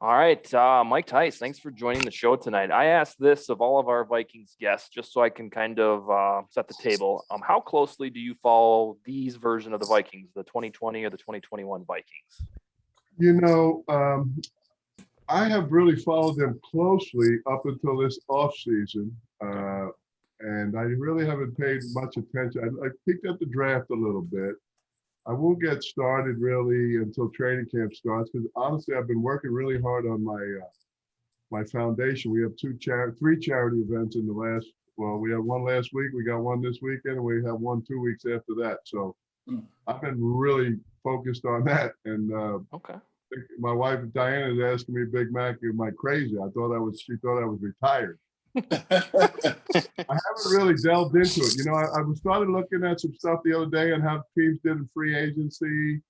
All right, Mike Tice, thanks for joining the show tonight. I asked this of all of our Vikings guests, just so I can kind of set the table. How closely do you follow these version of the Vikings, the 2020 or the 2021 Vikings? You know, I have really followed them closely up until this off season, and I really haven't paid much attention. I picked up the draft a little bit. I won't get started really until training camp starts because honestly, I've been working really hard on my foundation. We have three charity events in the last. Well, we had one last week. We got one this weekend, and we have one 2 weeks after that. So I've been really focused on that. And Okay. my wife Diana is asking me, Big Mac, am I crazy? She thought I was retired. I haven't really delved into it. You know, I started looking at some stuff the other day on how teams did in free agency,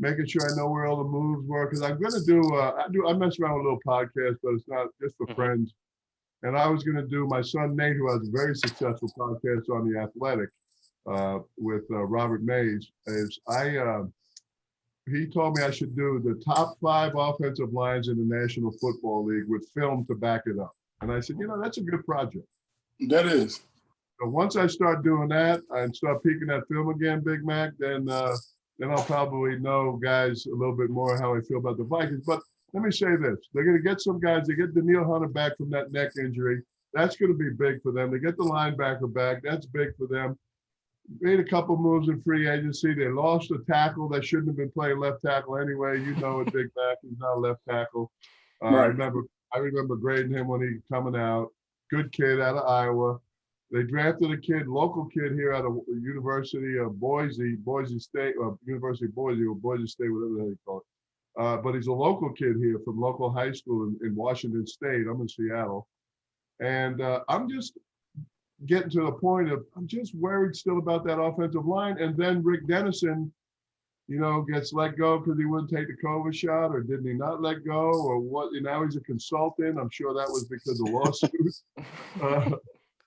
making sure I know where all the moves were. Because I'm going to I mess around with a little podcast, but it's not just for friends. And I was going to do my son Nate, who has a very successful podcast on The Athletic with Robert Mays. He told me I should do the top 5 offensive lines in the National Football League with film to back it up. And I said, that's a good project. That is. So once I start doing that and start peeking at film again, Big Mac, then I'll probably know, guys, a little bit more how I feel about the Vikings. But let me say this. They're going to get some guys. They get Danielle Hunter back from that neck injury. That's going to be big for them. They get the linebacker back. That's big for them. Made a couple moves in free agency. They lost a tackle that shouldn't have been playing left tackle anyway. You know it, Big Mac. He's not a left tackle. Right. I remember grading him when he coming out. Good kid out of Iowa. They drafted a local kid here out of University of Boise State, University of Boise, or Boise State, whatever the hell you call it. But he's a local kid here from local high school in Washington State. I'm in Seattle. And I'm just getting to the point of I'm just worried still about that offensive line. And then Rick Dennison, gets let go because he wouldn't take the COVID shot, or didn't he not let go, or what? Now he's a consultant. I'm sure that was because of lawsuits.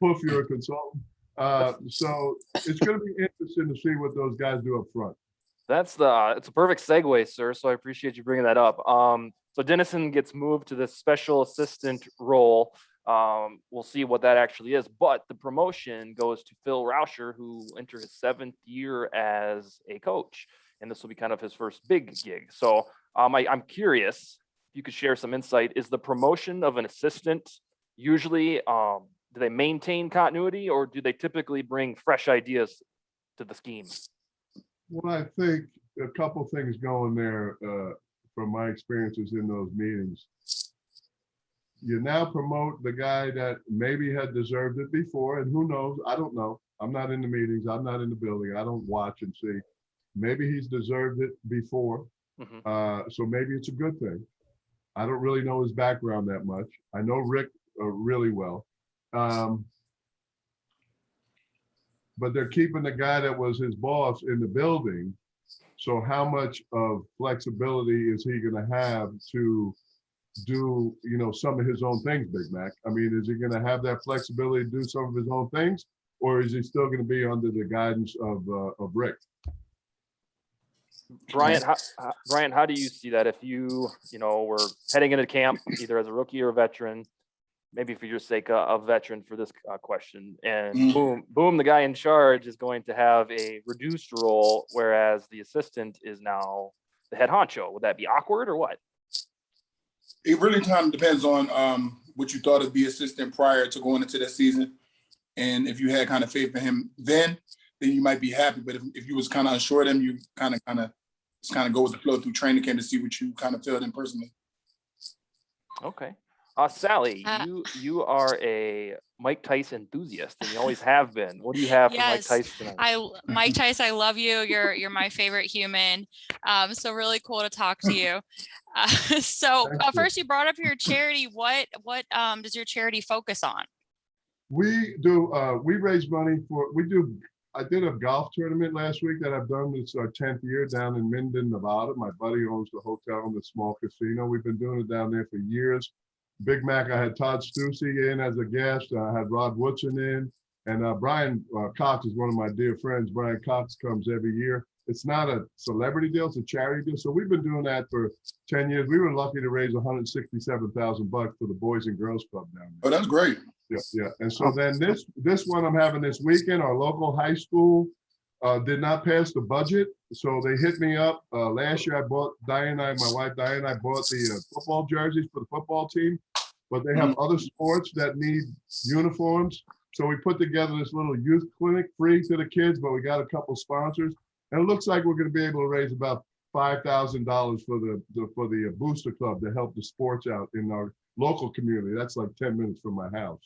Poof, you're a consultant. So it's going to be interesting to see what those guys do up front. It's a perfect segue, sir. So I appreciate you bringing that up. So Dennison gets moved to this special assistant role. We'll see what that actually is, but the promotion goes to Phil Rauscher, who entered his 7th year as a coach, and this will be kind of his first big gig. So I'm curious if you could share some insight. Is the promotion of an assistant usually, do they maintain continuity, or do they typically bring fresh ideas to the scheme? Well, I think a couple things going there from my experiences in those meetings. You now promote the guy that maybe had deserved it before, and who knows? I don't know. I'm not in the meetings. I'm not in the building. I don't watch and see. Maybe he's deserved it before, so maybe it's a good thing. I don't really know his background that much. I know Rick really well, but they're keeping the guy that was his boss in the building. So how much of flexibility is he going to have to do, some of his own things, Big Mac? I mean, is he going to have that flexibility to do some of his own things, or is he still going to be under the guidance of Rick? Bryant, how do you see that? If you were heading into camp, either as a rookie or a veteran, maybe for your sake, a veteran for this question, and boom, the guy in charge is going to have a reduced role, whereas the assistant is now the head honcho. Would that be awkward or what? It really kind of depends on what you thought of the assistant prior to going into that season. And if you had kind of faith in him then you might be happy. But if you was kind of unsure of him, you kind of go with the flow through training camp to see what you kind of felt in personally. Okay. Sally, you are a Mike Tice enthusiast, and you always have been. What do you have for Mike Tice tonight? Mike Tice, I love you. You're my favorite human. So really cool to talk to you. First, you brought up your charity. What does your charity focus on? We raise money I did a golf tournament last week that I've done. It's our 10th year down in Minden, Nevada. My buddy owns the hotel and the small casino. We've been doing it down there for years. Big Mac, I had Todd Stussy in as a guest. I had Rod Woodson in. And Brian Cox is one of my dear friends. Brian Cox comes every year. it's not a celebrity deal, it's a charity deal. So we've been doing that for 10 years. We were lucky to raise $167,000 for the Boys and Girls Club down there. Oh, that's great. Yeah. And so then this one I'm having this weekend, our local high school did not pass the budget. So they hit me up. Last year I bought, my wife Diane and I bought the football jerseys for the football team, but they have other sports that need uniforms. So we put together this little youth clinic free to the kids, but we got a couple sponsors. And it looks like we're going to be able to raise about $5,000 for the booster club to help the sports out in our local community. That's like 10 minutes from my house.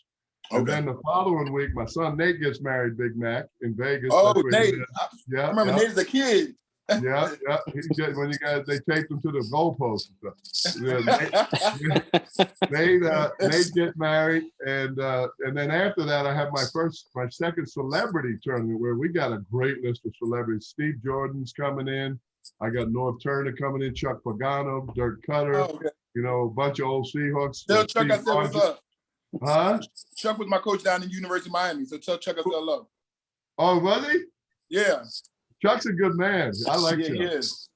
And then the following week, my son Nate gets married, Big Mac, in Vegas. Oh, Nate! Yeah, I remember Nate as a kid. Yeah. When they taped him to the goalpost and stuff. Yeah, Nate get married, and then after that, I have my second celebrity tournament where we got a great list of celebrities. Steve Jordan's coming in. I got North Turner coming in, Chuck Pagano, Dirk Cutter. Oh, okay. A bunch of old Seahawks. Tell Chuck I said what's up. Huh? Chuck was my coach down in University of Miami, so tell Chuck I said hello. Oh, was he? Yeah. Chuck's a good man. I like Chuck. He is.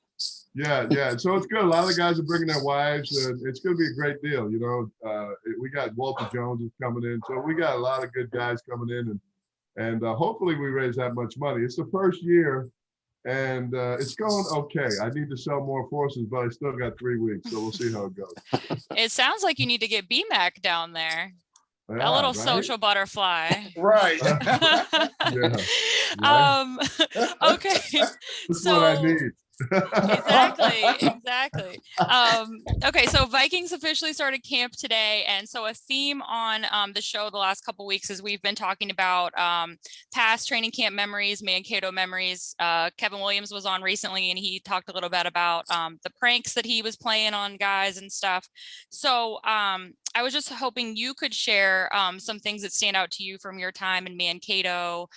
Yeah. So it's good. A lot of the guys are bringing their wives, and it's going to be a great deal. We got Walter Jones is coming in, so we got a lot of good guys coming in, and hopefully we raise that much money. It's the first year, and it's going okay. I need to sell more forces, but I still got 3 weeks, so we'll see how it goes. It sounds like you need to get BMAC down there. Yeah, a little right? social butterfly. Right. Yeah. Okay. That's what I need. Exactly. Okay, so Vikings officially started camp today, and so a theme on the show the last couple weeks is we've been talking about past training camp memories, Mankato memories. Kevin Williams was on recently, and he talked a little bit about the pranks that he was playing on guys and stuff. So I was just hoping you could share some things that stand out to you from your time in Mankato.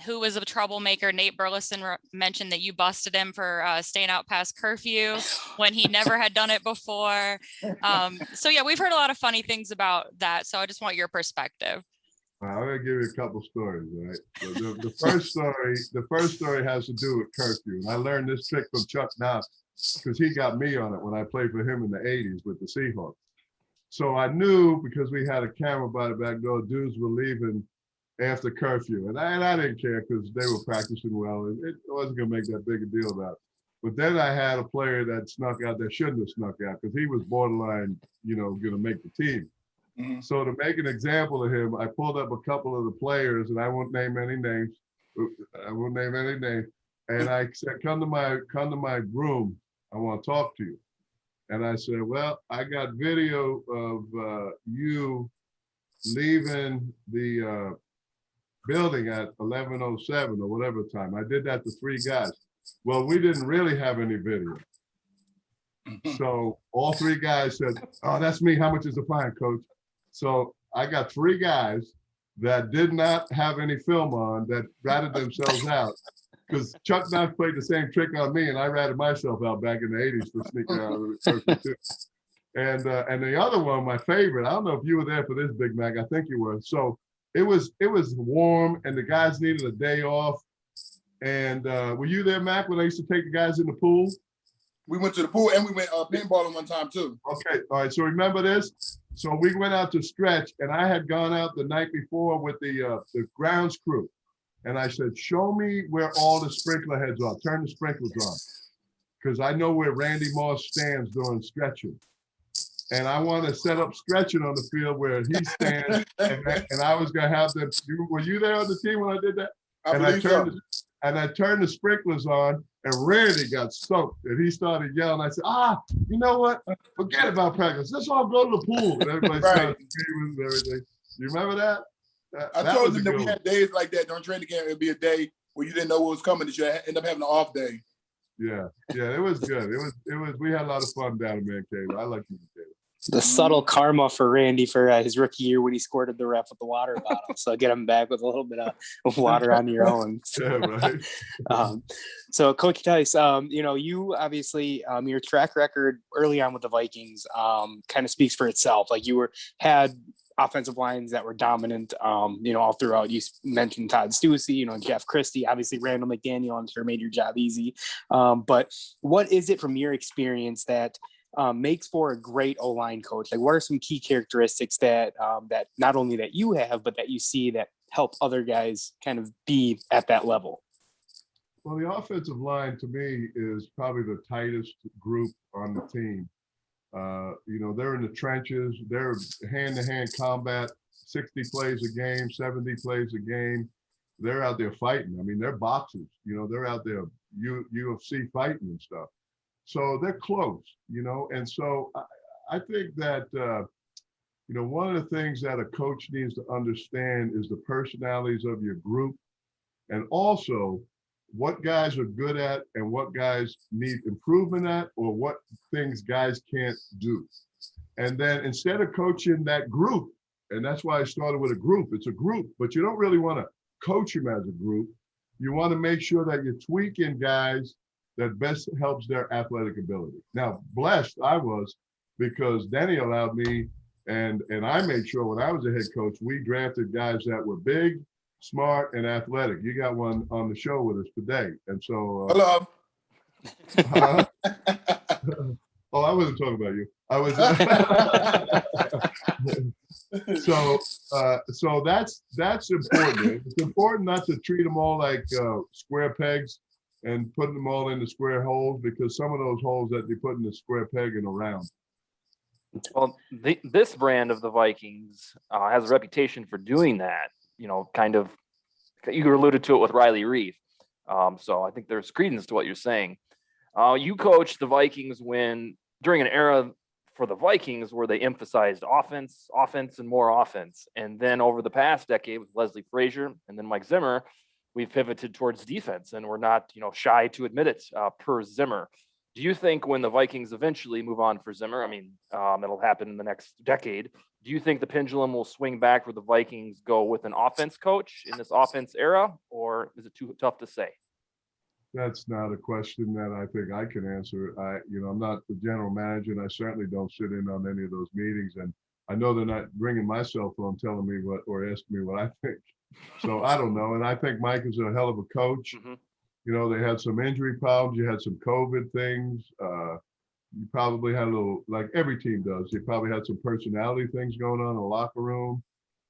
Who was a troublemaker? Nate Burleson mentioned that you busted him for staying out past curfew when he never had done it before. So yeah, we've heard a lot of funny things about that. So I just want your perspective. I'm gonna give you a couple stories, right? The first story has to do with curfew. And I learned this trick from Chuck Knox because he got me on it when I played for him in the 80s with the Seahawks. So I knew, because we had a camera by the back door, dudes were leaving after curfew, and I didn't care because they were practicing well, and it wasn't gonna make that big a deal about it. But then I had a player that snuck out that shouldn't have snuck out because he was borderline, gonna make the team. Mm-hmm. So to make an example of him, I pulled up a couple of the players, and I won't name any names. And I said, "Come to my room. I want to talk to you." And I said, "Well, I got video of you leaving the building at 11:07 or whatever time." I did that to 3 guys. Well, we didn't really have any video. So all 3 guys said, "Oh, that's me. How much is the fine, coach?" So I got 3 guys that did not have any film on that ratted themselves out, because Chuck Knox played the same trick on me, and I ratted myself out back in the 80s for sneaking out of the first 2. And the other one, my favorite, I don't know if you were there for this, Big Mac. I think you were. So it was warm, and the guys needed a day off. And were you there, Mac, when I used to take the guys in the pool? We went to the pool, and we went paintballing one time too. Okay, all right. So remember this? So we went out to stretch, and I had gone out the night before with the grounds crew, and I said, "Show me where all the sprinkler heads are. Turn the sprinklers on, because I know where Randy Moss stands during stretching. And I want to set up stretching on the field where he stands." and I was going to have them. Were you there on the team when I did that? I turned the sprinklers on, and Randy got soaked, and he started yelling. I said, "You know what? Forget about practice. Let's all go to the pool." And everybody started screaming and everything. You remember that? I told them that we had days like that during training camp. It'd be a day where you didn't know what was coming, that you end up having an off day. Yeah, it was good. It was. We had a lot of fun down in Mankato. I like Mankato. The subtle karma for Randy for his rookie year when he squirted the ref with the water bottle. So get him back with a little bit of water on your own. Yeah, right. So Coach Tice, you obviously your track record early on with the Vikings kind of speaks for itself. Like you had offensive lines that were dominant, all throughout. You mentioned Todd Stussy, Jeff Christie, obviously Randall McDaniel, I'm sure made your job easy. But what is it from your experience that makes for a great O-line coach? Like, what are some key characteristics that that not only that you have, but that you see that help other guys kind of be at that level? Well, the offensive line to me is probably the tightest group on the team. They're in the trenches, they're hand-to-hand combat, 60 plays a game, 70 plays a game. They're out there fighting. I mean, they're boxers, they're out there UFC fighting and stuff. So they're close, and so I think that, one of the things that a coach needs to understand is the personalities of your group, and also what guys are good at and what guys need improvement at, or what things guys can't do. And then instead of coaching that group, and that's why I started with a group, it's a group, but you don't really want to coach them as a group. You want to make sure that you're tweaking guys that best helps their athletic ability. Now, blessed I was, because Denny allowed me, and I made sure when I was a head coach, we drafted guys that were big, smart, and athletic. You got one on the show with us today. And so Hello. Oh, I wasn't talking about you. I was so that's important. It's important not to treat them all like square pegs and putting them all into square holes, because some of those holes that they put in the square peg and around. Well, this brand of the Vikings has a reputation for doing that. Kind of, you alluded to it with Riley Reef. So I think there's credence to what you're saying. You coached the Vikings during an era for the Vikings where they emphasized offense, and more offense. And then over the past decade with Leslie Frazier and then Mike Zimmer, we've pivoted towards defense, and we're not, shy to admit it, per Zimmer. Do you think when the Vikings eventually move on for Zimmer, it'll happen in the next decade, do you think the pendulum will swing back where the Vikings go with an offense coach in this offense era, or is it too tough to say? That's not a question that I think I can answer. I'm not the general manager, and I certainly don't sit in on any of those meetings. And I know they're not ringing my cell phone telling me or asking me what I think. So I don't know. And I think Mike is a hell of a coach. Mm-hmm. They had some injury problems. You had some COVID things. You probably had a little, like every team does, you probably had some personality things going on in the locker room.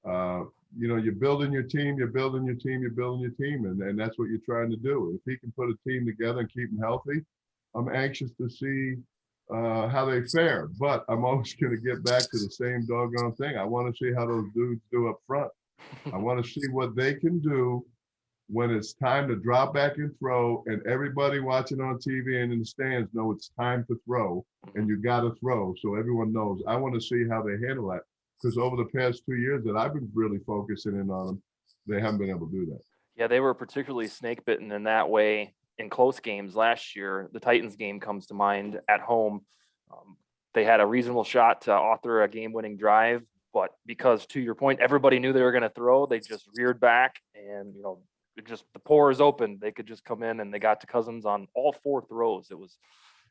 You're building your team, and that's what you're trying to do. If he can put a team together and keep them healthy, I'm anxious to see how they fare. But I'm always going to get back to the same doggone thing. I want to see how those dudes do up front. I want to see what they can do when it's time to drop back and throw, and everybody watching on TV and in the stands know it's time to throw, and you got to throw, so everyone knows. I want to see how they handle that, because over the past 2 years that I've been really focusing in on them, they haven't been able to do that. Yeah, they were particularly snake bitten in that way in close games last year. The Titans game comes to mind at home. They had a reasonable shot to author a game-winning drive, but because, to your point, everybody knew they were going to throw, they just reared back, and the pores open. They could just come in, and they got to Cousins on all 4 throws.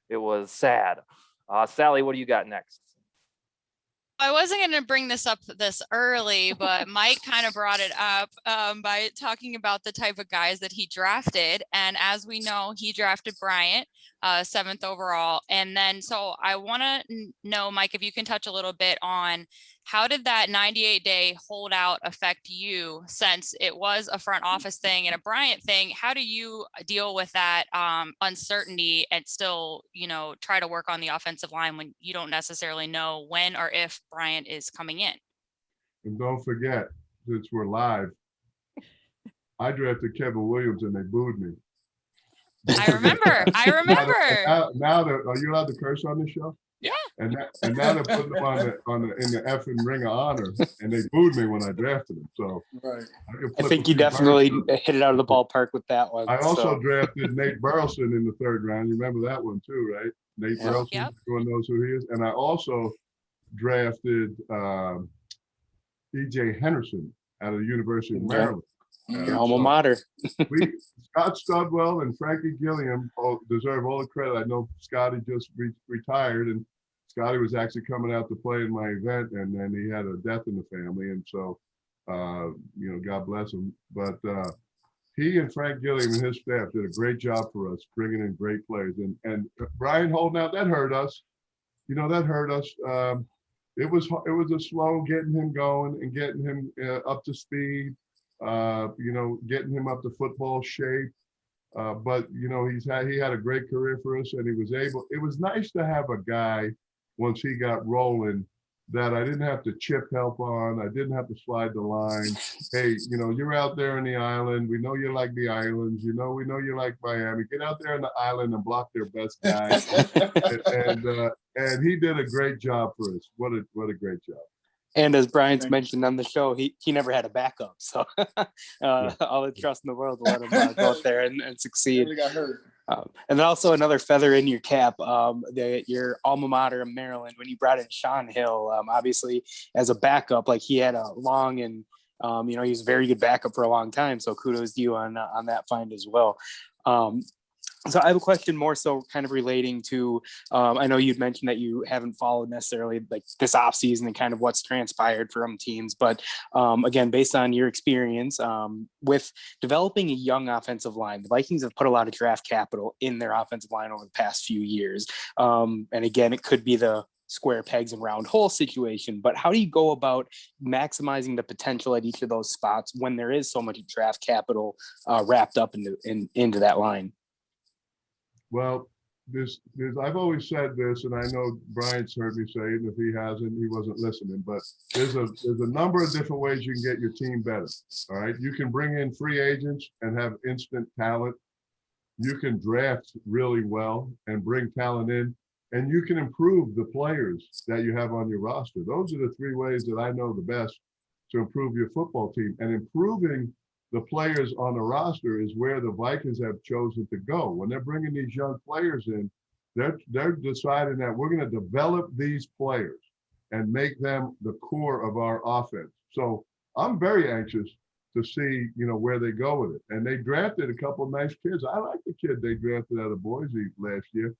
It was sad. Sally, what do you got next? I wasn't going to bring this up this early, but Mike kind of brought it up by talking about the type of guys that he drafted. And as we know, he drafted Bryant, 7th overall. And then, so I want to know, Mike, if you can touch a little bit on how did that 98-day holdout affect you, since it was a front office thing and a Bryant thing? How do you deal with that uncertainty and still, try to work on the offensive line when you don't necessarily know when or if Bryant is coming in? And don't forget, since we're live, I drafted Kevin Williams and they booed me. I remember. Now are you allowed to curse on this show? Yeah. And now they're putting them in the effing Ring of Honor, and they booed me when I drafted them. So right. I think you definitely hit it out of the ballpark with that one. I also drafted Nate Burleson in the 3rd round. You remember that one too, right? Nate Burleson, yep. Everyone knows who he is. And I also drafted E.J. Henderson out of the University of Maryland. Alma mater. Scott Studwell and Frankie Gilliam deserve all the credit. I know Scotty just retired, and Scotty was actually coming out to play in my event, and then he had a death in the family, and so God bless him. But he and Frank Gilliam and his staff did a great job for us, bringing in great players. And Brian holding out, that hurt us. That hurt us. It was a slow getting him going and getting him up to speed. Getting him up to football shape. But he had a great career for us, and he was able. It was nice to have a guy once he got rolling that I didn't have to chip help on. I didn't have to slide the line. Hey, you're out there in the island. We know you like the islands. We know you like Miami. Get out there in the island and block their best guy. and he did a great job for us. What a great job. And as Bryant's mentioned on the show, he never had a backup. So all the trust in the world to let him go out there and succeed. Really got hurt. And then also another feather in your cap, your alma mater in Maryland, when you brought in Sean Hill, obviously as a backup, like he had a long and, he was a very good backup for a long time. So kudos to you on that find as well. So I have a question more so kind of relating to, I know you'd mentioned that you haven't followed necessarily like this offseason and kind of what's transpired from teams, but again, based on your experience with developing a young offensive line, the Vikings have put a lot of draft capital in their offensive line over the past few years. And again, it could be the square pegs and round hole situation, but how do you go about maximizing the potential at each of those spots when there is so much draft capital wrapped up into that line? Well, I've always said this, and I know Bryant's heard me say it, and if he hasn't, he wasn't listening, but there's a number of different ways you can get your team better, all right? You can bring in free agents and have instant talent. You can draft really well and bring talent in, and you can improve the players that you have on your roster. Those are the three ways that I know the best to improve your football team. And improving the players on the roster is where the Vikings have chosen to go. When they're bringing these young players in, they're deciding that we're going to develop these players and make them the core of our offense. So I'm very anxious to see, where they go with it. And they drafted a couple of nice kids. I like the kid they drafted out of Boise last year.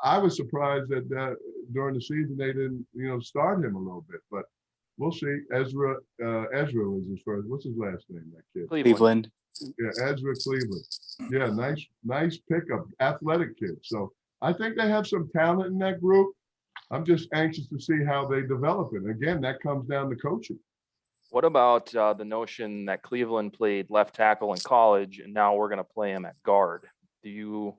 I was surprised that during the season they didn't, start him a little bit, but we'll see. Ezra was his first. What's his last name? That kid. Cleveland. Yeah, Ezra Cleveland. Yeah, nice pickup, athletic kid. So I think they have some talent in that group. I'm just anxious to see how they develop it. Again, that comes down to coaching. What about the notion that Cleveland played left tackle in college, and now we're going to play him at guard? Do you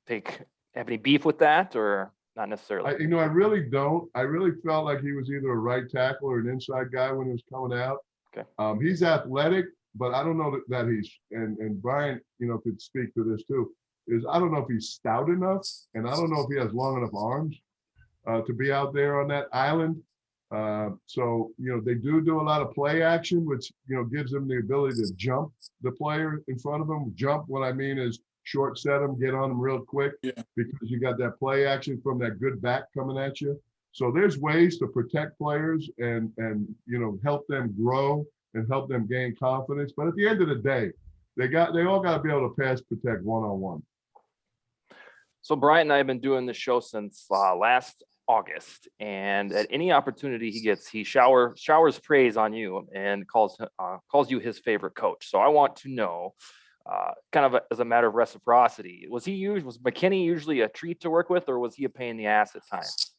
have any beef with that, or not necessarily? I really don't. I really felt like he was either a right tackle or an inside guy when he was coming out. Okay. He's athletic, but I don't know that he's, and Brian, could speak to this too, is I don't know if he's stout enough, and I don't know if he has long enough arms to be out there on that island. So, they do a lot of play action, which, gives them the ability to jump the player in front of them. Jump, what I mean is short set them, get on them real quick, because you got that play action from that good back coming at you. So there's ways to protect players and help them grow and help them gain confidence. But at the end of the day, they all got to be able to pass protect one-on-one. So Bryant and I have been doing this show since last August, and at any opportunity he gets, he showers praise on you and calls you his favorite coach. So I want to know, kind of as a matter of reciprocity, was McKinnie usually a treat to work with, or was he a pain in the ass at times?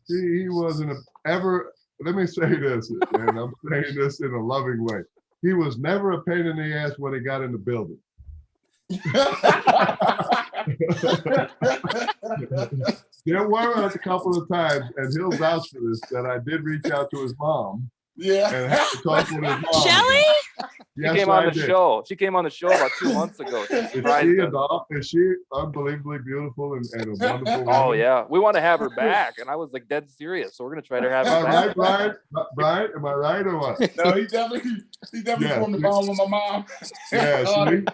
He wasn't ever. Let me say this, and I'm saying this in a loving way. He was never a pain in the ass when he got in the building. There were a couple of times, and he'll vouch for this, that I did reach out to his mom. Yeah. And had to talk with his mom. Shelly? Yes, She came on the show. She came on the show about 2 months ago. Is she unbelievably beautiful and a wonderful woman? Oh yeah, we want to have her back, and I was like dead serious. So we're gonna try to have her Am I back. right, Brian? Am I right or what? No, he definitely formed the bond with my mom. Yeah, see,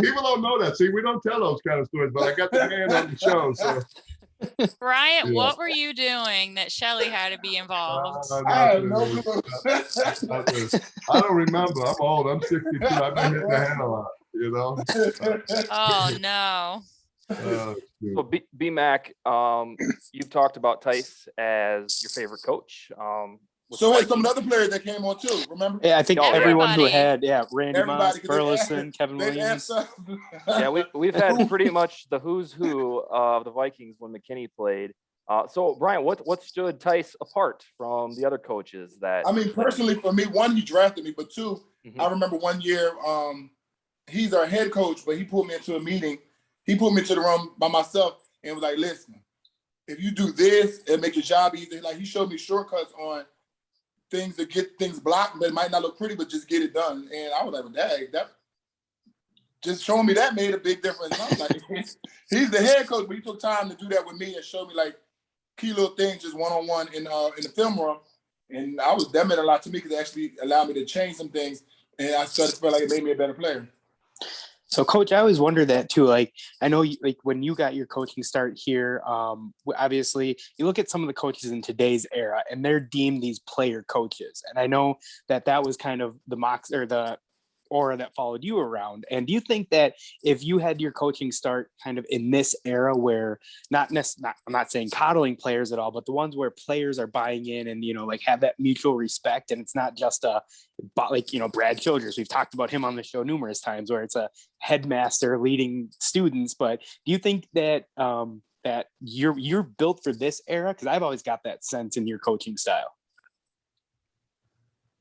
people don't know that. See, we don't tell those kind of stories, but I got the man on the show, so. Bryant, Yeah. what were you doing that Shelly had to be involved? I have no clue. I don't remember. I'm old. I'm 62. I've been hitting the hand a lot, Oh no. So B-Mac, you've talked about Tice as your favorite coach. With So the had some of the Vikings. other players that came on too. Remember? Yeah, I think Oh, yeah. everyone who Everybody. had, Randy Moss, 'cause they Burleson, asked- Kevin they Williams. asked us. Yeah, we've had pretty much the who's who of the Vikings when McKinney played. So Brian, what stood Tice apart from the other coaches that? I mean, personally, for me, one, he drafted me, but two, Mhm. I remember one year, he's our head coach, but he pulled me into a meeting. He pulled me into the room by myself and was like, listen, if you do this, it'll make your job easier. Like, he showed me shortcuts on things to get things blocked, but it might not look pretty, but just get it done. And I was like, well, dang, that just showing me that made a big difference. And I was like, he's the head coach, but he took time to do that with me and show me like key little things just one-on-one in the film room. And that meant a lot to me because it actually allowed me to change some things. And I started to feel like it made me a better player. So, Coach, I always wonder that too. Like, I know, like when you got your coaching start here, obviously, you look at some of the coaches in today's era, and they're deemed these player coaches. And I know that was kind of the mox or the aura that followed you around. And do you think that if you had your coaching start kind of in this era where I'm not saying coddling players at all, but the ones where players are buying in and, like have that mutual respect, and it's not just Brad Childress, we've talked about him on the show numerous times, where it's a headmaster leading students. But do you think that that you're built for this era? Because I've always got that sense in your coaching style.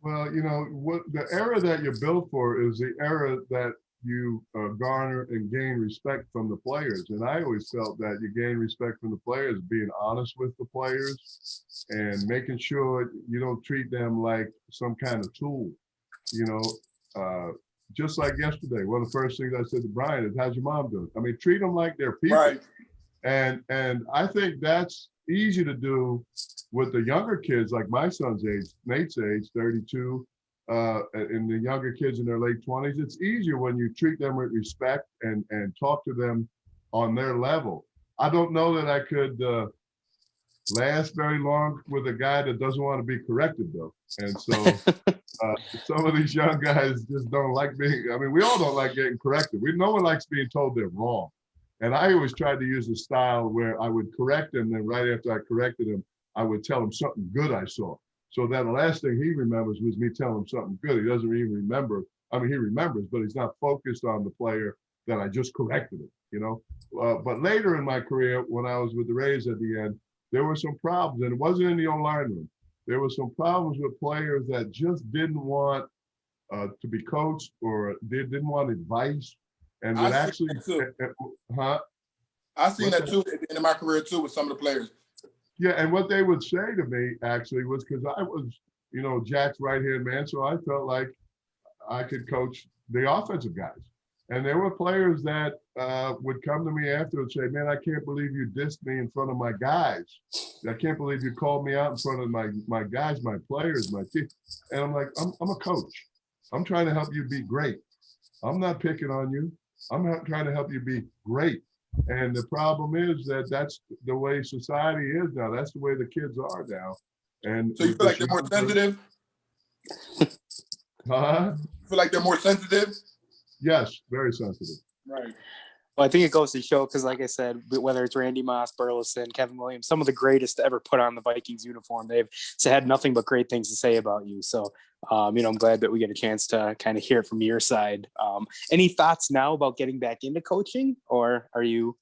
Well, what the era that you're built for is the era that you garner and gain respect from the players. And I always felt that you gain respect from the players, being honest with the players and making sure you don't treat them like some kind of tool. Just like yesterday, one of the first things I said to Brian is, how's your mom doing? I mean, treat them like they're people. Right. And I think that's easy to do with the younger kids, like my son's age, Nate's age, 32, and the younger kids in their late 20s. It's easier when you treat them with respect and talk to them on their level. I don't know that I could last very long with a guy that doesn't want to be corrected, though. And so some of these young guys just don't like being, we all don't like getting corrected. No one likes being told they're wrong. And I always tried to use a style where I would correct him, then right after I corrected him, I would tell him something good I saw. So that the last thing he remembers was me telling him something good. He doesn't even remember. He remembers, but he's not focused on the player that I just corrected him, But later in my career, when I was with the Rays at the end, there were some problems, and it wasn't in the O-line room. There were some problems with players that just didn't want to be coached, or they didn't want advice. And would actually, I seen that too at the end of my career too with some of the players. Yeah, and what they would say to me actually was, because I was, Jack's right-hand man, so I felt like I could coach the offensive guys. And there were players that would come to me after and say, man, I can't believe you dissed me in front of my guys. I can't believe you called me out in front of my guys, my players, my team. And I'm like, I'm a coach. I'm trying to help you be great. I'm not picking on you. I'm not trying to help you be great. And the problem is that that's the way society is now. That's the way the kids are now. And so you feel like they're more sensitive? You feel like they're more sensitive? Yes, very sensitive. Right. Well, I think it goes to show, because like I said, whether it's Randy Moss, Burleson, Kevin Williams, some of the greatest to ever put on the Vikings uniform, they've had nothing but great things to say about you. So, I'm glad that we get a chance to kind of hear it from your side. Any thoughts now about getting back into coaching, or are you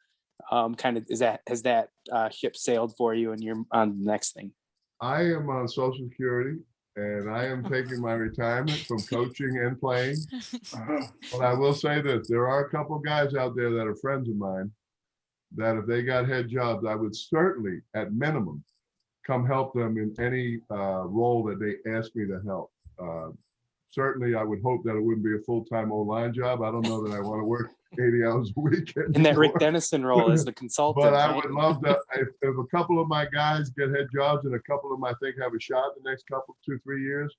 has that ship sailed for you and you're on the next thing? I am on Social Security, and I am taking my retirement from coaching and playing. But I will say this, there are a couple guys out there that are friends of mine that if they got head jobs, I would certainly, at minimum, come help them in any role that they ask me to help. Certainly, I would hope that it wouldn't be a full-time O-line job. I don't know that I want to work 80 hours a week anymore. In that Rick Dennison role as the consultant. But I would love to, if a couple of my guys get head jobs and a couple of them I think have a shot the next 2-3 years,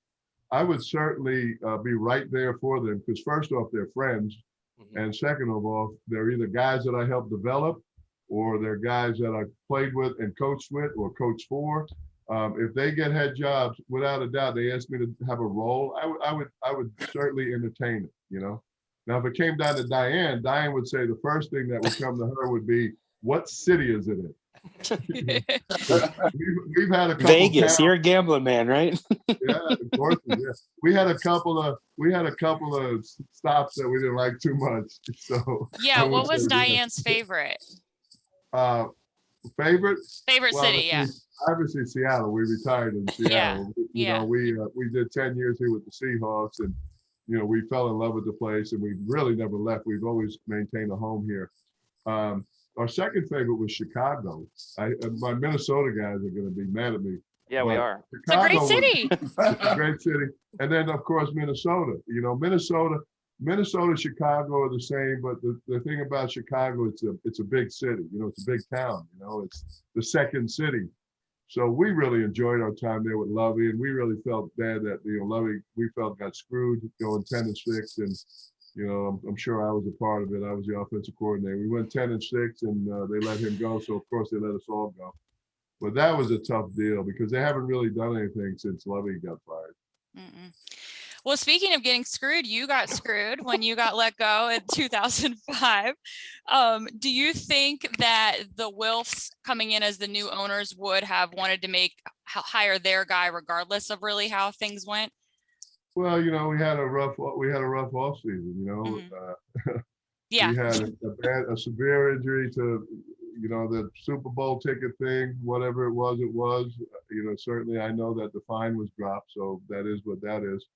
I would certainly be right there for them, because first off, they're friends. Mm-hmm. And second of all, they're either guys that I helped develop, or they're guys that I played with and coached with or coached for. If they get head jobs, without a doubt, they ask me to have a role, I would certainly entertain it, Now, if it came down to Diane would say the first thing that would come to her would be, what city is it in? We've had a couple Vegas, towns, you're a gambling man, right? yeah, of course. Yeah. We had a couple of stops that we didn't like too much. So Yeah, I what won't was say that. Diane's favorite? Favorite? Favorite Well, city, yeah. obviously Seattle. We retired in Seattle. Yeah. We did 10 years here with the Seahawks, and we fell in love with the place, and we really never left. We've always maintained a home here. Our second favorite was Chicago. My Minnesota guys are going to be mad at me. Yeah, we are. It's a great city. It's a great city. And then, of course, Minnesota. Minnesota, Chicago are the same, but the thing about Chicago, it's a big city. It's a big town. It's the second city. So we really enjoyed our time there with Lovey, and we really felt bad that Lovey, we felt, got screwed going 10-6, and I'm sure I was a part of it. I was the offensive coordinator. We went 10-6, and they let him go. So of course they let us all go. But that was a tough deal because they haven't really done anything since Lovey got fired. Mm-mm. Well, speaking of getting screwed, you got screwed when you got let go in 2005. Do you think that the Wilfs coming in as the new owners would have wanted to hire their guy regardless of really how things went? Well, we had a rough off season. Mm-hmm. Yeah. We had a severe injury to the Super Bowl ticket thing, whatever it was. Certainly I know that the fine was dropped, so that is what that is.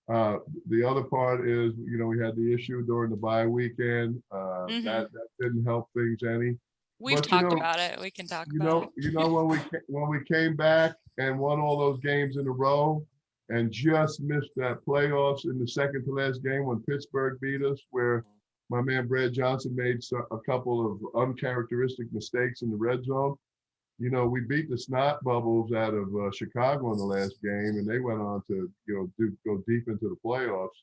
The other part is, we had the issue during the bye weekend. Mm-hmm. That didn't help things any. We've talked about it. We can talk about it. When we came back and won all those games in a row and just missed that playoffs in the second to last game when Pittsburgh beat us, where my man Brad Johnson made a couple of uncharacteristic mistakes in the red zone. We beat the snot bubbles out of Chicago in the last game, and they went on to go deep into the playoffs.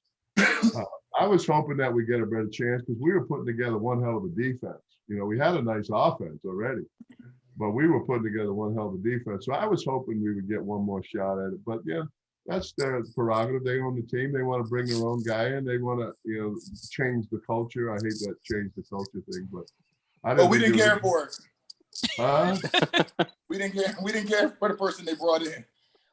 I was hoping that we'd get a better chance because we were putting together one hell of a defense. We had a nice offense already, but we were putting together one hell of a defense. So I was hoping we would get one more shot at it. But yeah, that's their prerogative. They own the team. They want to bring their own guy in. They want to change the culture. I hate that change the culture thing, but we didn't care for it. Huh? We didn't care for the person they brought in.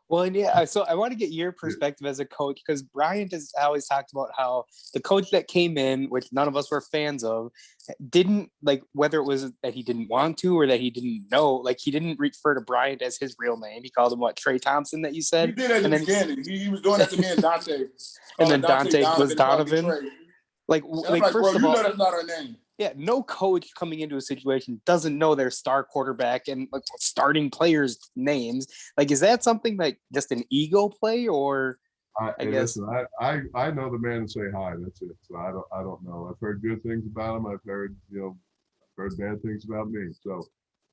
Well, and yeah, so I want to get your perspective as a coach, because Bryant has always talked about how the coach that came in, which none of us were fans of, didn't, like, whether it was that he didn't want to or that he didn't know, like, he didn't refer to Bryant as his real name. He called him Trey Thompson, that you said? He did at the beginning. He was doing that to me and Dante. And then Dante was Donovan. Like first of all, that's not our name. Yeah, no coach coming into a situation doesn't know their star quarterback and starting players' names. Like, is that something like just an ego play, or I guess? Listen, I know the man and say hi. That's it. So I don't know. I've heard good things about him. I've heard bad things about me. So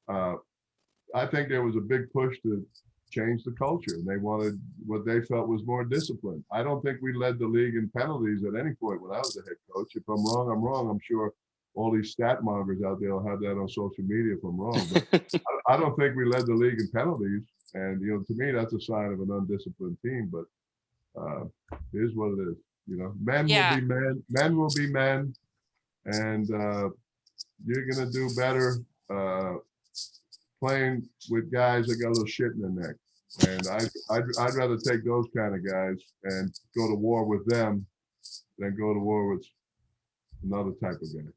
I think there was a big push to change the culture, and they wanted what they felt was more discipline. I don't think we led the league in penalties at any point when I was the head coach. If I'm wrong, I'm wrong. I'm sure all these stat mongers out there will have that on social media if I'm wrong. But I don't think we led the league in penalties. And, to me, that's a sign of an undisciplined team. But here's what it is. Men will be men. Men will be men. And you're going to do better playing with guys that got a little shit in their neck. And I'd rather take those kind of guys and go to war with them than go to war with another type of guy.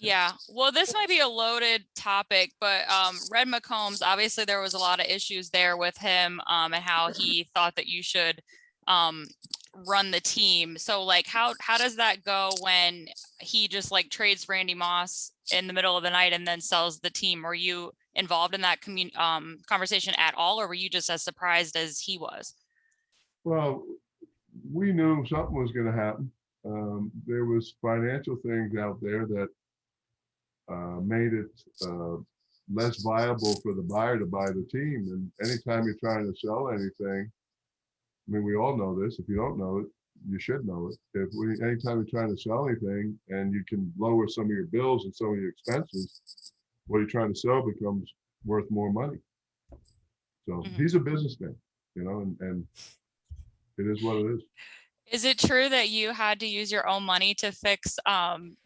Yeah, well, this might be a loaded topic, but Red McCombs, obviously there was a lot of issues there with him and how he thought that you should run the team. So how does that go when he just trades Randy Moss in the middle of the night and then sells the team? Were you involved in that conversation at all, or were you just as surprised as he was? Well, we knew something was going to happen. There was financial things out there that made it less viable for the buyer to buy the team. And anytime you're trying to sell anything, I mean, we all know this. If you don't know it, you should know it. Anytime you're trying to sell anything and you can lower some of your bills and some of your expenses, what you're trying to sell becomes worth more money. So he's a businessman, and it is what it is. Is it true that you had to use your own money to fix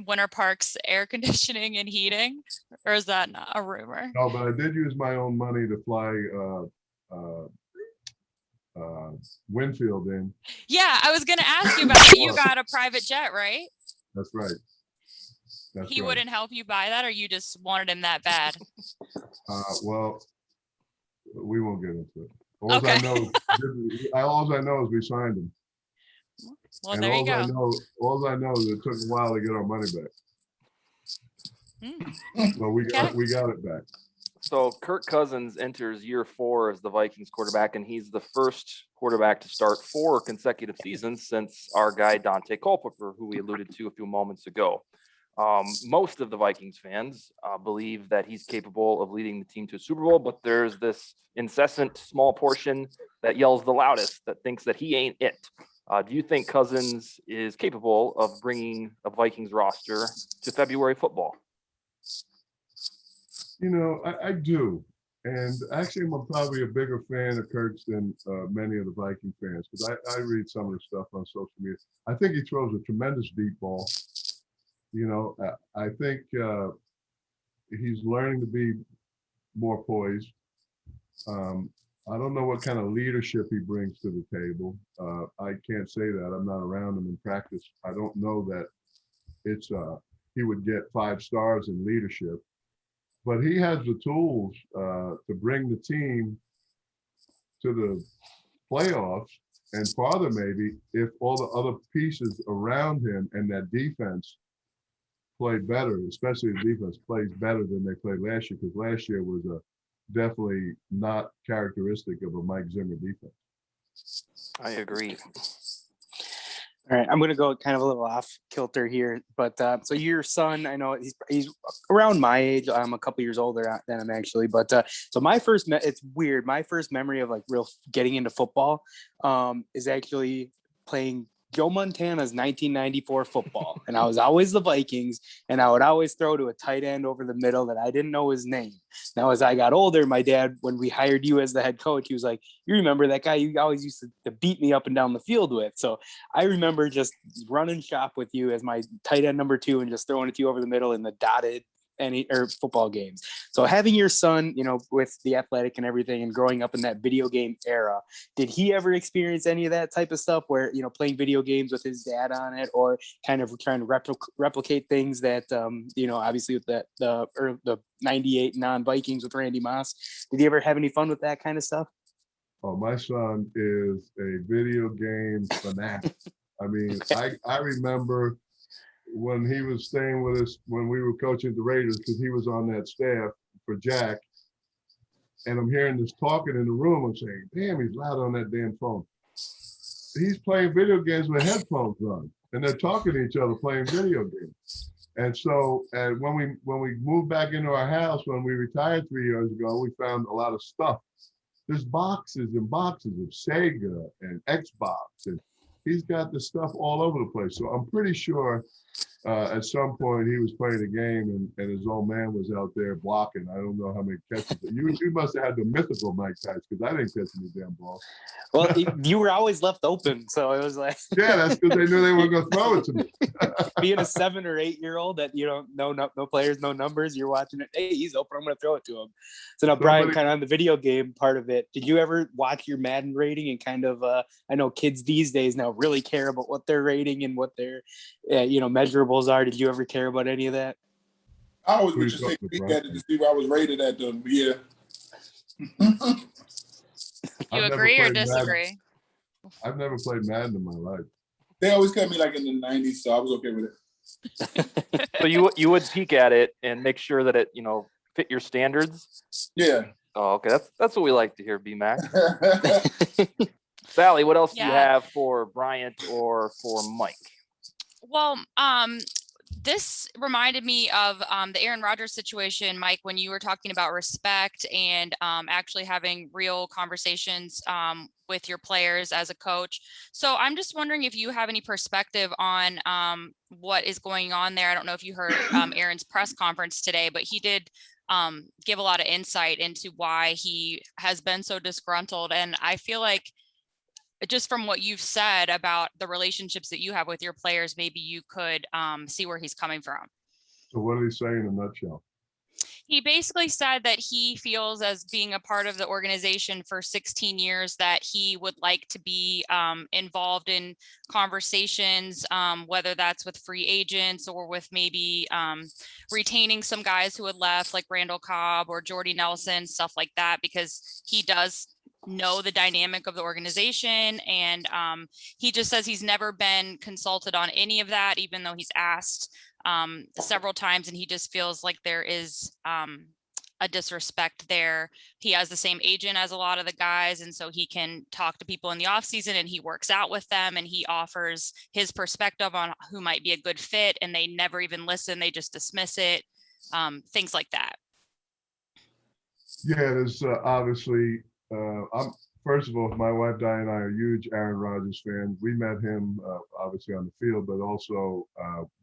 Winter Park's air conditioning and heating, or is that not a rumor? No, but I did use my own money to fly Winfield in. Yeah, I was going to ask you about it. You got a private jet, right? That's right. That's He right. wouldn't help you buy that, or you just wanted him that bad? Well, we won't get into it. All I Okay. know, all I know is we signed him. Well, And there you go. all I know is it took a while to get our money back. But we got it back. So Kirk Cousins enters year 4 as the Vikings quarterback, and he's the first quarterback to start 4 consecutive seasons since our guy Dante Culpepper, who we alluded to a few moments ago. Most of the Vikings fans believe that he's capable of leading the team to a Super Bowl, but there's this incessant small portion that yells the loudest that thinks that he ain't it. Do you think Cousins is capable of bringing a Vikings roster to February football? You know, I do. And actually, I'm probably a bigger fan of Kirk's than many of the Viking fans, because I read some of the stuff on social media. I think he throws a tremendous deep ball. You know, I think he's learning to be more poised. I don't know what kind of leadership he brings to the table. I can't say that. I'm not around him in practice. I don't know that it's he would get 5 stars in leadership, but he has the tools to bring the team to the playoffs and farther, maybe, if all the other pieces around him and that defense play better, especially the defense plays better than they played last year, because last year was definitely not characteristic of a Mike Zimmer defense. I agree. All right, I'm going to go kind of a little off kilter here, but so your son, I know he's around my age. I'm a couple years older than him actually, but so it's weird. My first memory of like real getting into football is actually playing Joe Montana's 1994 football, and I was always the Vikings, and I would always throw to a tight end over the middle that I didn't know his name. Now, as I got older, my dad, when we hired you as the head coach, he was like, "You remember that guy you always used to beat me up and down the field with?" So I remember just running shop with you as my tight end number 2 and just throwing it to you over the middle in the dotted football games. So having your son, you know, with the athletic and everything and growing up in that video game era, did he ever experience any of that type of stuff where, you know, playing video games with his dad on it, or kind of trying to replicate things that, you know, obviously with the 98 non-Vikings with Randy Moss, did he ever have any fun with that kind of stuff? Oh, my son is a video game fanatic. I mean, I remember when he was staying with us when we were coaching the Raiders, because he was on that staff for Jack, and I'm hearing this talking in the room. I'm saying, damn, he's loud on that damn phone. He's playing video games with headphones on, and they're talking to each other playing video games. And so when we moved back into our house, when we retired 3 years ago, we found a lot of stuff. There's boxes and boxes of Sega and Xbox, and he's got the stuff all over the place. So I'm pretty sure at some point he was playing a game and his old man was out there blocking. I don't know how many catches. You must have had the mythical Mike Tice, because I didn't catch any damn balls. Well, you were always left open, so it was like yeah, that's because they knew they weren't going to throw it to me. Being a 7 or 8 year old that you don't know no players, no numbers, you're watching it. Hey, he's open. I'm going to throw it to him. So now, Brian, kind of on the video game part of it, did you ever watch your Madden rating and kind of? I know kids these days now really care about what they're rating and what their measurables are. Did you ever care about any of that? I always would just take a peek at it to see where I was rated at them. Yeah. You agree or disagree? I've never played Madden in my life. They always kept me like in the 90s, so I was okay with it. So you would peek at it and make sure that it, fit your standards? Yeah. Oh, okay. That's what we like to hear, B-Mac. Sally, what else do you have for Bryant or for Mike? Well, this reminded me of the Aaron Rodgers situation, Mike, when you were talking about respect and actually having real conversations with your players as a coach. So I'm just wondering if you have any perspective on what is going on there. I don't know if you heard Aaron's press conference today, but he did give a lot of insight into why he has been so disgruntled. And I feel like just from what you've said about the relationships that you have with your players, maybe you could see where he's coming from. So what did he say in a nutshell? He basically said that he feels, as being a part of the organization for 16 years, that he would like to be involved in conversations, whether that's with free agents or with maybe retaining some guys who had left, like Randall Cobb or Jordy Nelson, stuff like that, because he does know the dynamic of the organization. And he just says he's never been consulted on any of that, even though he's asked several times, and he just feels like there is a disrespect there. He has the same agent as a lot of the guys, and so he can talk to people in the off season, and he works out with them, and he offers his perspective on who might be a good fit, and they never even listen. They just dismiss it, things like that. Yeah, there's obviously, first of all, my wife Diane and I are huge Aaron Rodgers fans. We met him obviously on the field, but also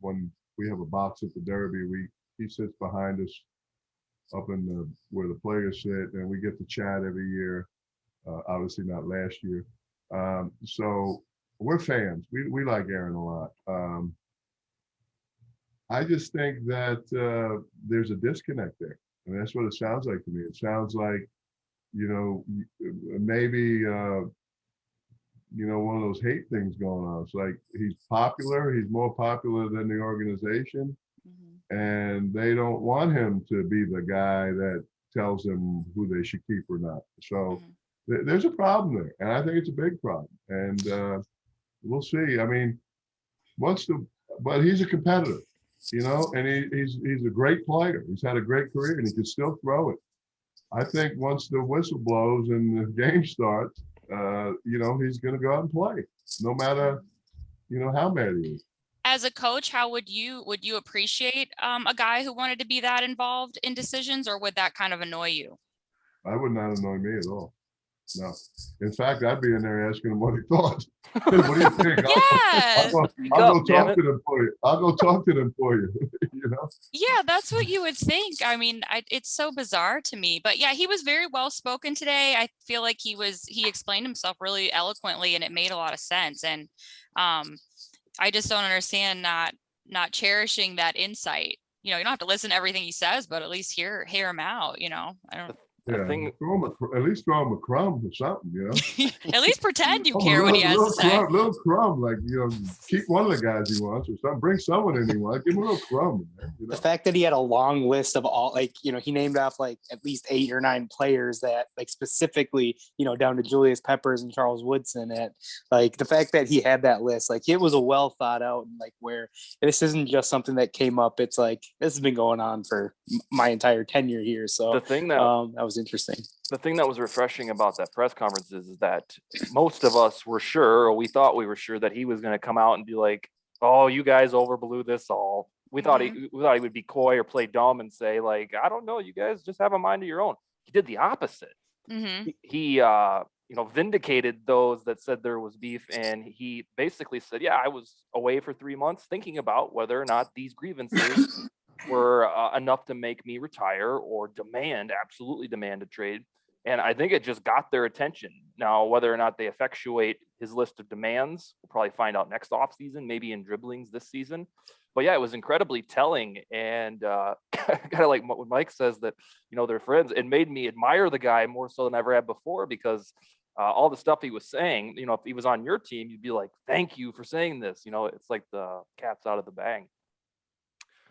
when we have a box at the Derby, he sits behind us up in where the players sit, and we get to chat every year. Obviously not last year. So we're fans. We like Aaron a lot. I just think that there's a disconnect there. And that's what it sounds like to me. It sounds like, maybe, one of those hate things going on. It's like he's popular. He's more popular than the organization. Mm-hmm. And they don't want him to be the guy that tells them who they should keep or not. So there's a problem there. And I think it's a big problem. And we'll see. I mean, but he's a competitor, and he's a great player. He's had a great career, and he can still throw it. I think once the whistle blows and the game starts, he's going to go out and play, no matter, how mad he is. As a coach, how would you appreciate a guy who wanted to be that involved in decisions, or would that kind of annoy you? I would not annoy me at all. No. In fact, I'd be in there asking him what he thought. What do you think? Yeah. I'll go talk to them for you. I'll go talk to them for you. Yeah, that's what you would think. I mean, it's so bizarre to me. But yeah, he was very well spoken today. I feel like he explained himself really eloquently, and it made a lot of sense. And I just don't understand not cherishing that insight. You don't have to listen to everything he says, but at least hear him out. I don't. Yeah, at least throw him a crumb or something, At least pretend you care what he has to say. Little crumb, like, keep one of the guys he wants or something. Bring someone in he wants. Give him a little crumb. The fact that he had a long list of all, he named off like at least 8 or 9 players that, like, specifically, down to Julius Peppers and Charles Woodson. And like the fact that he had that list, like, it was a well thought out, and like where this isn't just something that came up. It's like this has been going on for my entire tenure here. So the thing that was interesting. The thing that was refreshing about that press conference is that most of us were sure, or we thought we were sure, that he was going to come out and be like, "Oh, you guys overblew this all." We thought he would be coy or play dumb and say, like, "I don't know, you guys just have a mind of your own." He did the opposite. Mm-hmm. He vindicated those that said there was beef, and he basically said, "Yeah, I was away for 3 months thinking about whether or not these grievances were enough to make me retire or absolutely demand a trade." And I think it just got their attention. Now, whether or not they effectuate his list of demands, we'll probably find out next offseason, maybe in dribblings this season. But yeah, it was incredibly telling. And kind of like what Mike says, that, they're friends. It made me admire the guy more so than I ever had before, because all the stuff he was saying, if he was on your team, you'd be like, "Thank you for saying this." It's like the cat's out of the bag.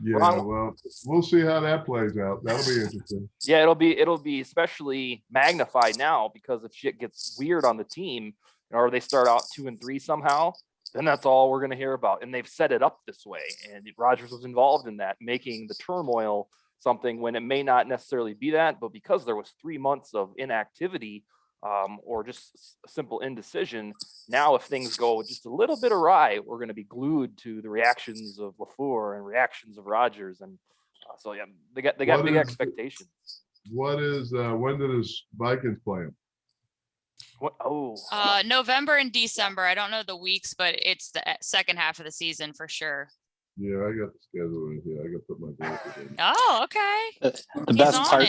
Yeah, well, we'll see how that plays out. That'll be interesting. Yeah, it'll be especially magnified now, because if shit gets weird on the team, or they start out 2-3 somehow, then that's all we're going to hear about. And they've set it up this way, and Rodgers was involved in that, making the turmoil something when it may not necessarily be that, but because there was 3 months of inactivity, or just a simple indecision. Now, if things go just a little bit awry, we're going to be glued to the reactions of LaFleur and reactions of Rodgers. And so, yeah, they got big expectations. When do the Vikings play them? November and December. I don't know the weeks, but it's the second half of the season for sure. Yeah, I got the schedule right here. I got to put my glasses in. Oh, okay. The best part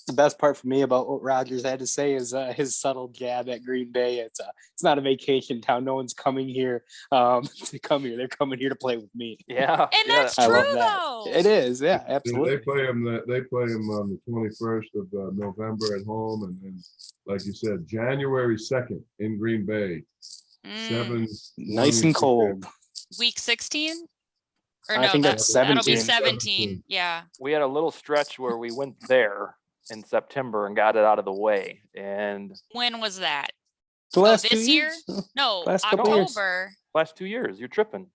the best part for me about what Rodgers had to say is his subtle jab at Green Bay. It's not a vacation town. No one's coming here to come here. They're coming here to play with me. Yeah. And that's I true love that. though. It is, yeah, Yeah, absolutely. they play him on the 21st of November at home, and then, like you said, January 2nd in Green Bay. Nice and cold. Week 16? Or I no, think that's that'll be 17. 17. Yeah. We had a little stretch where we went there in September and got it out of the way. And When was that? The last this 2 year? years? No, Last couple years. October. last 2 years, you're tripping.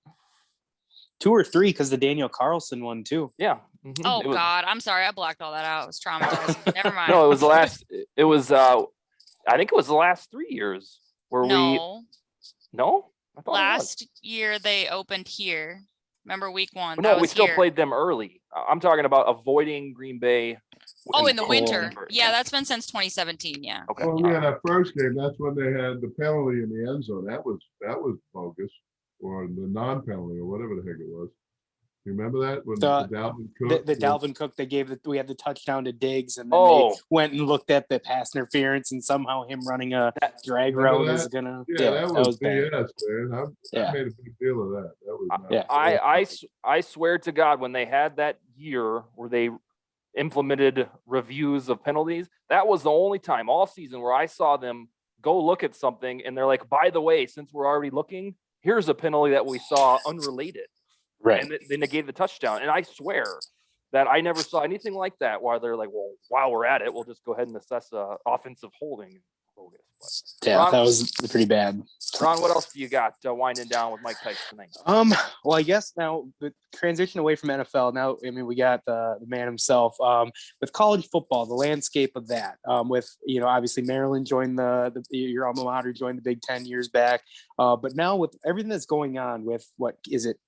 2 or 3 because the Daniel Carlson one too. Yeah. Mhm. Oh It was- God, I'm sorry. I blocked all that out. It was traumatizing. Never mind. No, it was I think it was the last 3 years where No. no? I thought it was. Last year they opened here. Remember week 1? But That no, we was still here. played them early. I'm talking about avoiding Green Bay. Oh, in the winter. November. Yeah, that's been since 2017. Yeah. Okay. Oh yeah, that first game. That's when they had the penalty in the end zone. That was bogus, or the non-penalty, or whatever the heck it was. You remember that when Dalvin Cook? The Dalvin Cook, we had the touchdown to Diggs, and then Oh. they went and looked at the pass interference, and somehow him running a drag Remember route is that? gonna. Yeah, that was bad. BS, man. I Yeah. made a big deal of that. That was not, Yeah. I swear to God, when they had that year where they implemented reviews of penalties, that was the only time all season where I saw them go look at something and they're like, by the way, since we're already looking, here's a penalty that we saw unrelated. Right. And they negated the touchdown. And I swear that I never saw anything like that while they're like, well, while we're at it, we'll just go ahead and assess offensive holding. Yeah, Ron- that was pretty bad. Ron, what else do you got winding down with Mike Tice tonight? Well, I guess now the transition away from NFL. Now, I mean, we got the man himself. With college football, the landscape of that. With obviously Maryland joined your alma mater joined the Big Ten years back. But now with everything that's going on with what is it?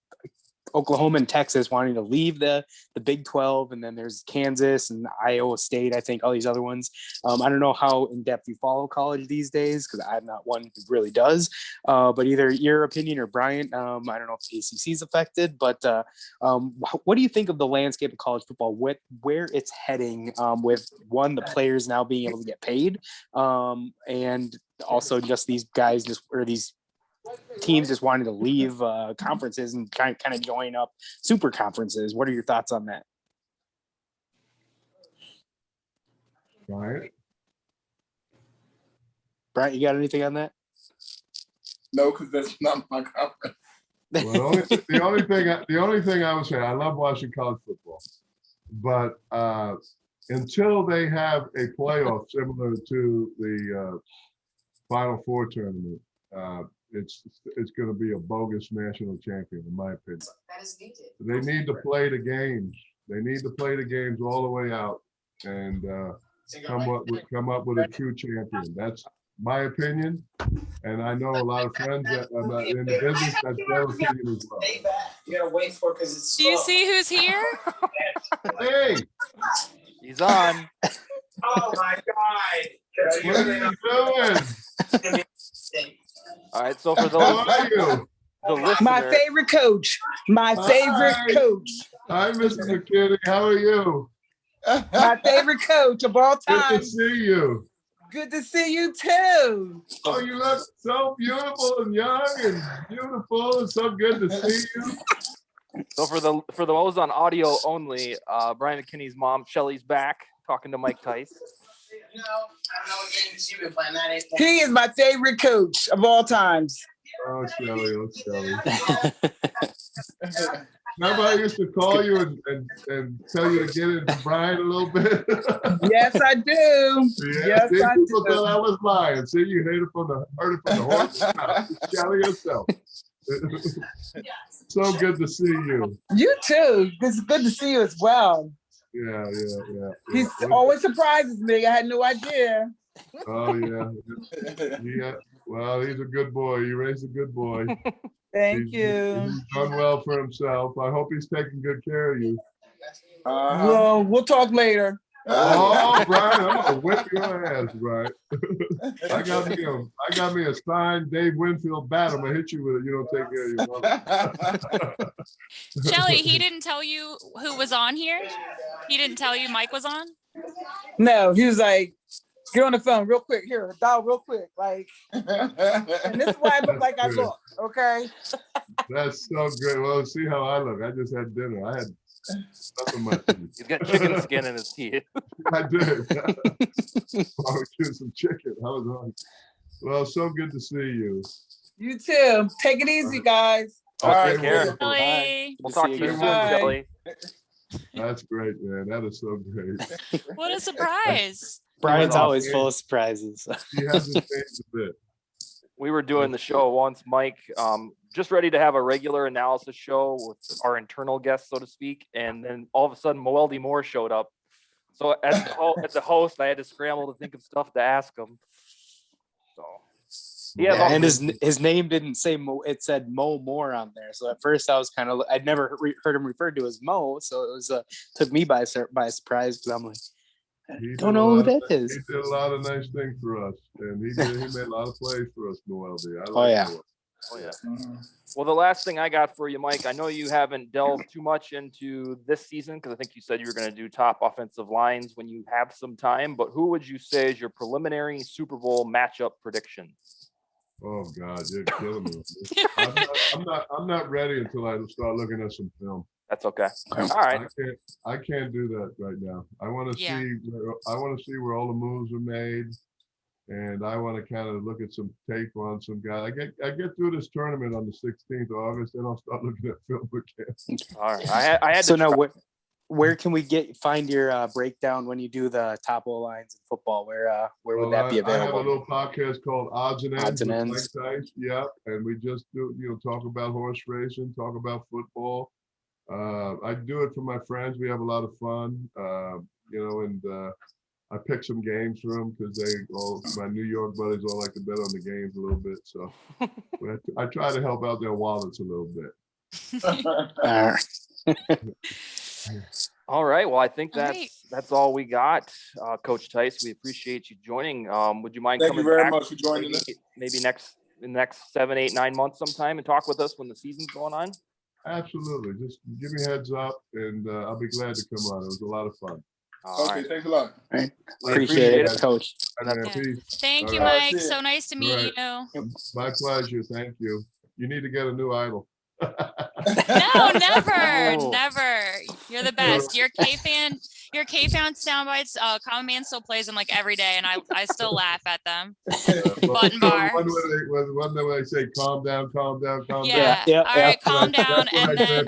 Oklahoma and Texas wanting to leave the Big 12, and then there's Kansas and Iowa State, I think, all these other ones. I don't know how in depth you follow college these days, because I'm not one who really does. But either your opinion or Bryant, I don't know if the ACC is affected, but what do you think of the landscape of college football? Where it's heading with the players now being able to get paid, and also just these guys these teams just wanting to leave conferences and kind of join up super conferences. What are your thoughts on that? Bryant? Bryant, you got anything on that? No, because that's not my conference. Well, the only thing I would say, I love watching college football, but until they have a playoff similar to the Final Four tournament, it's going to be a bogus national champion, in my opinion. That is needed. They need to play the games. They need to play the games all the way out and come up with a true champion. That's my opinion, and I know a lot of friends that in the business. That's their opinion as well. Stay back. You gotta wait for it because it's. Do you see who's here? Hey, He's on. Oh my God! what are you doing? All right. So for How those are you? the listener, My favorite coach. My favorite Hi. coach. Hi, Mrs. McKinnie. How are you? My favorite coach of all Good to time. see you. Good to see you too. Oh, you look so beautiful and young and beautiful. It's so good to see you. so for those on audio only, Bryant McKinnie's mom, Shelly's back talking to Mike Tice. No, I don't know what games you've been playing. That ain't. He is my favorite coach of all times. Oh, Shelly, oh, Shelly. Remember I used to call you and tell you to get into Brian a little bit? Yes, I do. Yeah, Yes, see, I people do. thought I was lying. See, you heard it from the horse's mouth. Shelly yourself. So good to see you. You too. It's good to see you as well. Yeah. He always surprises me. I had no idea. Oh, yeah. Yeah. Well, he's a good boy. You raised a good boy. Thank He's you. done well for himself. I hope he's taking good care of you. Well, we'll talk later. Oh, Brian, I'm gonna whip your ass, Brian. I got me a signed Dave Winfield bat. I'm gonna hit you with it. You don't take care of your mother. Shelly, he didn't tell you who was on here? He didn't tell you Mike was on? No, he was like, get on the phone real quick. Here, dial real quick. Like, and this is why I look like I That's look. Okay. That's so great. Well, see how I look. I just had dinner. I had nothing much. to eat. He's got chicken skin in his teeth. I did. Barbecue some chicken. I was on. Well, so good to see you. You too. Take it easy, guys. Oh, All take right, care. well, Really? We'll talk to you Bye. soon, Bye. Shelly. That's great, man. That is so great. What a surprise. Brian's off always game. full of surprises. He hasn't changed a bit. We were doing the show once, Mike, just ready to have a regular analysis show with our internal guests, so to speak. And then all of a sudden, Moeldy Moore showed up. So as the host, I had to scramble to think of stuff to ask him. So he has Yeah, all and his name didn't say Mo, it said Mo Moore on there. So at first I was kind of, I'd never heard him referred to as Mo, so it was took me by surprise because I'm like, He did don't a know who lot of that thi- is. He did a lot of nice things for us, and he made a lot of plays for us, Noeldy. I Oh, like yeah. Noel. Oh, yeah. Mhm. Well, the last thing I got for you, Mike, I know you haven't delved too much into this season because I think you said you were going to do top offensive lines when you have some time. But who would you say is your preliminary Super Bowl matchup prediction? Oh God, you're killing me. I'm not ready until I start looking at some film. That's okay. All right. I can't do that right now. I want to Yeah. see where all the moves are made, and I want to kind of look at some tape on some guy. I get through this tournament on the 16th of August, then I'll start looking at film again. All right. I had So to now try- where can we find your breakdown when you do the top O lines in football? Where would that be I have a available? little podcast called Odds and Ends. Odds and with Ends. Mike Tice. Yeah, and we just do talk about horse racing, talk about football. I do it for my friends. We have a lot of fun. And I pick some games for them because my New York buddies all like to bet on the games a little bit. So I try to help out their wallets a little bit. All right. Well, I think All right. that's all we got, Coach Tice. We appreciate you joining. Would you mind Thank coming you very back much for joining maybe, us. maybe in the next 7, 8, 9 months sometime and talk with us when the season's going on? Absolutely. Just give me a heads up, and I'll be glad to come on. It was a lot of fun. All Okay, right. thanks a lot. Appreciate appreciate it, Coach. All right, man, Yeah. peace. Thank All you, right. Mike. That's it. So nice to meet Right. you. My pleasure. Thank you. You need to get a new idol. No, never, Oh. never. You're the best. Your K-fan sound bites. Common Man still plays them like every day, and I still laugh at them. Button bar. One where they say, calm down, calm down, calm down. Yeah. Yeah, All yeah. right, calm down, That's when and then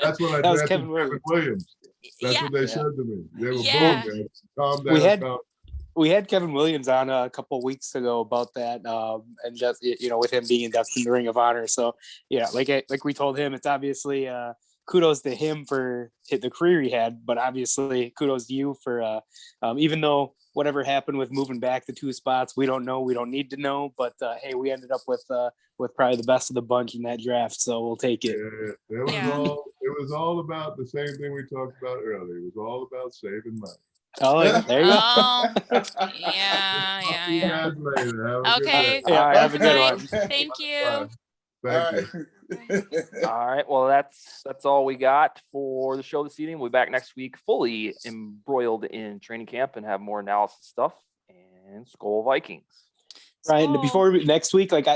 That's when I That was drafted Kevin Kevin Williams. Williams. That's yeah, what they Yeah. said to me. They were Yeah. boom, man. Calm down. We had- calm. We had Kevin Williams on a couple weeks ago about that, and just with him being inducted in the Ring of Honor. So yeah, like we told him, it's obviously kudos to him for the career he had, but obviously kudos to you for even though whatever happened with moving back the 2 spots, we don't know, we don't need to know, but hey, we ended up with probably the best of the bunch in that draft, so we'll take it. Yeah, it was Yeah. it was all about the same thing we talked about earlier. It was all about saving money. Oh, yeah, there you go. Oh, yeah. Talk to you guys later. Have a good Okay. day. Yeah, All right. have a good Right. one. Thank you. Bye. Thank you. All right. Well, that's all we got for the show this evening. We'll be back next week, fully embroiled in training camp, and have more analysis stuff and Skull Vikings. Right. And So- before next week, like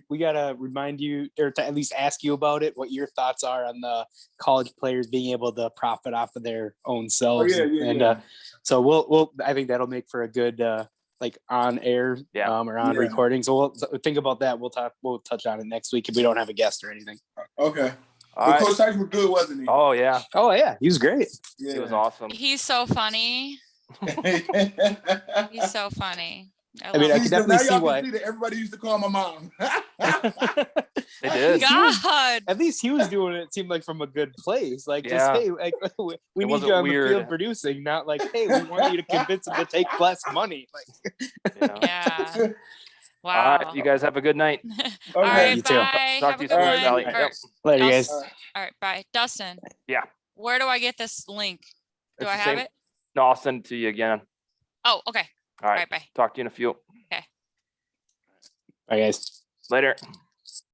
we gotta remind you, or to at least ask you about it, what your thoughts are on the college players being able to profit off of their own selves. And so we'll I think that'll make for a good like on air Yeah. or on Yeah. recording. So we'll think about that. We'll touch on it next week if we don't have a guest or anything. Okay. All But right. Coach Tice was good, wasn't he? Oh yeah, Oh yeah, he was great. Yeah. it was awesome. He's so funny. He's so funny. I mean, love I him. could Now definitely see y'all why. can see that everybody used to call my mom. They did. God. At least he was doing it. Seemed like from a good place. Like Yeah. just hey, like we It need wasn't you on weird. the field producing, not like hey, we want you to convince him to take less money. Like Yeah. Yeah. All Wow. right. You guys have a good night. All right, you too. bye. Talk Have to a you good soon, All right, one. Sally. All Yep. right. later, guys. All right. All right, bye. Dustin. Yeah. Where do I get this link? Do It's I the have same- it? No, I'll send it to you again. Oh, okay. All All right. right, bye. Talk to you in a few. Bye, guys. Later.